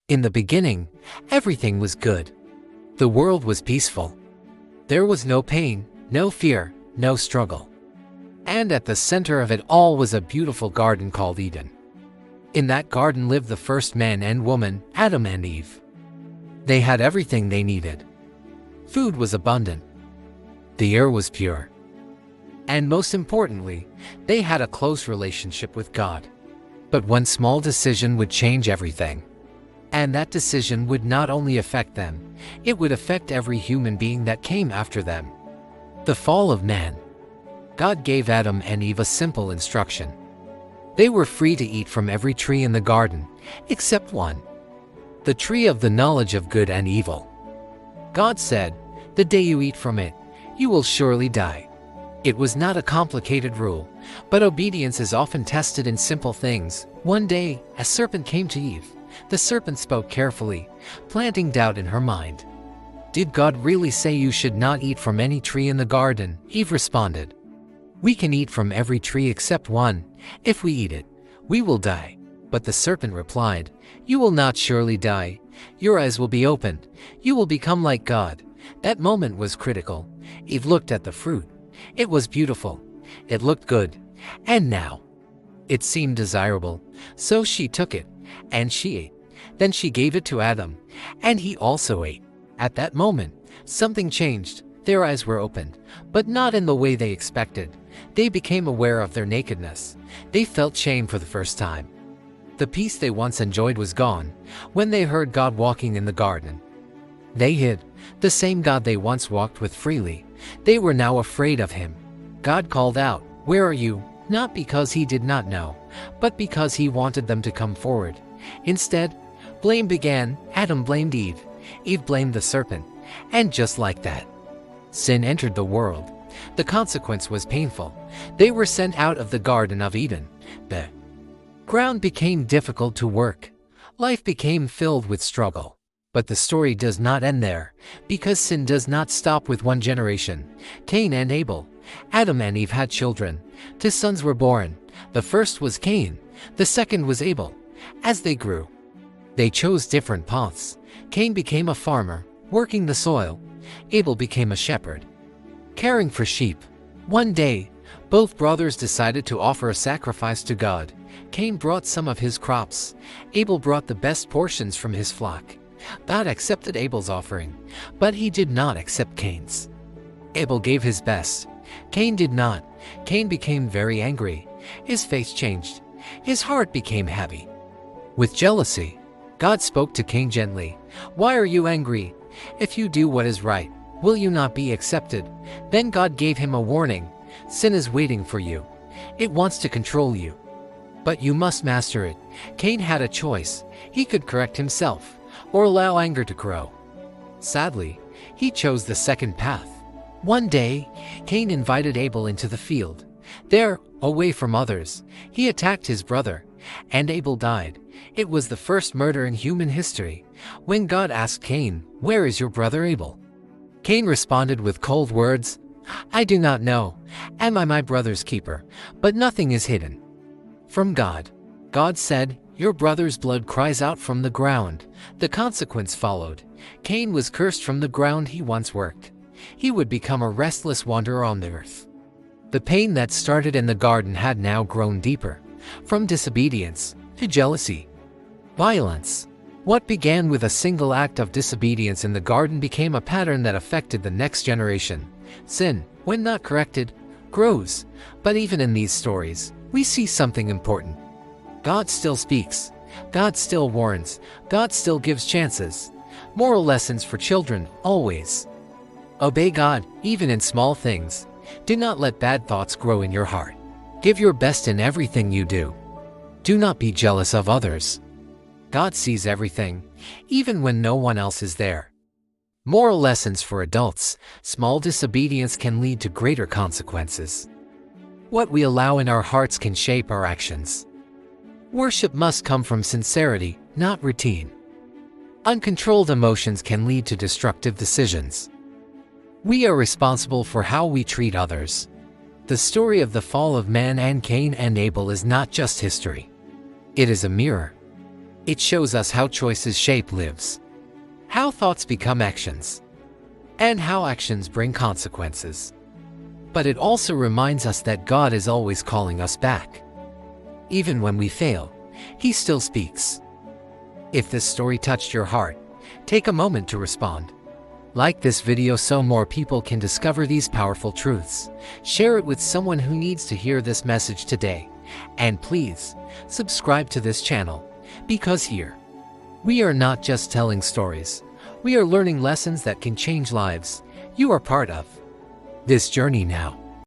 In the beginning, everything was good. The world was peaceful. There was no pain, no fear, no struggle. And at the center of it all was a beautiful garden called Eden. In that garden lived the first man and woman, Adam and Eve. They had everything they needed. Food was abundant. The air was pure. And most importantly, they had a close relationship with God. But one small decision would change everything. And that decision would not only affect them, it would affect every human being that came after them. The fall of man. God gave Adam and Eve a simple instruction. They were free to eat from every tree in the garden, except one. The tree of the knowledge of good and evil. God said, "The day you eat from it, you will surely die." It was not a complicated rule, but obedience is often tested in simple things. One day, a serpent came to Eve. The serpent spoke carefully, planting doubt in her mind. "Did God really say you should not eat from any tree in the garden?" Eve responded. "We can eat from every tree except one. If we eat it, we will die." But the serpent replied, "You will not surely die. Your eyes will be opened. You will become like God." That moment was critical. Eve looked at the fruit. It was beautiful. It looked good. And now, it seemed desirable. So she took it, and she ate. Then she gave it to Adam, and he also ate. At that moment, something changed. Their eyes were opened, but not in the way they expected. They became aware of their nakedness. They felt shame for the first time. The peace they once enjoyed was gone when they heard God walking in the garden. They hid. The same God they once walked with freely, they were now afraid of him. God called out, "Where are you?" Not because he did not know, but because he wanted them to come forward. Instead, blame began. Adam blamed Eve. Eve blamed the serpent. And just like that, sin entered the world. The consequence was painful. They were sent out of the Garden of Eden. The ground became difficult to work. Life became filled with struggle. But the story does not end there, because sin does not stop with one generation. Cain and Abel. Adam and Eve had children. 2 sons were born. The first was Cain. The second was Abel. As they grew, they chose different paths. Cain became a farmer, working the soil. Abel became a shepherd, caring for sheep. One day, both brothers decided to offer a sacrifice to God. Cain brought some of his crops. Abel brought the best portions from his flock. God accepted Abel's offering, but he did not accept Cain's. Abel gave his best. Cain did not. Cain became very angry. His face changed. His heart became heavy. With jealousy, God spoke to Cain gently. "Why are you angry? If you do what is right, will you not be accepted?" Then God gave him a warning. "Sin is waiting for you. It wants to control you, but you must master it." Cain had a choice. He could correct himself or allow anger to grow. Sadly, he chose the second path. One day, Cain invited Abel into the field. There, away from others, he attacked his brother, and Abel died. It was the first murder in human history. When God asked Cain, "Where is your brother Abel?" Cain responded with cold words, "I do not know. Am I my brother's keeper?" But nothing is hidden from God. God said, "Your brother's blood cries out from the ground." The consequence followed. Cain was cursed from the ground he once worked. He would become a restless wanderer on the earth. The pain that started in the garden had now grown deeper, from disobedience to jealousy, violence. What began with a single act of disobedience in the garden became a pattern that affected the next generation. Sin, when not corrected, grows. But even in these stories, we see something important. God still speaks. God still warns. God still gives chances. Moral lessons for children, always. Obey God, even in small things. Do not let bad thoughts grow in your heart. Give your best in everything you do. Do not be jealous of others. God sees everything, even when no one else is there. Moral lessons for adults. Small disobedience can lead to greater consequences. What we allow in our hearts can shape our actions. Worship must come from sincerity, not routine. Uncontrolled emotions can lead to destructive decisions. We are responsible for how we treat others. The story of the fall of man and Cain and Abel is not just history. It is a mirror. It shows us how choices shape lives, how thoughts become actions, and how actions bring consequences. But it also reminds us that God is always calling us back. Even when we fail, He still speaks. If this story touched your heart, take a moment to respond. Like this video so more people can discover these powerful truths. Share it with someone who needs to hear this message today. And please, subscribe to this channel, because here, we are not just telling stories. We are learning lessons that can change lives. You are part of this journey now.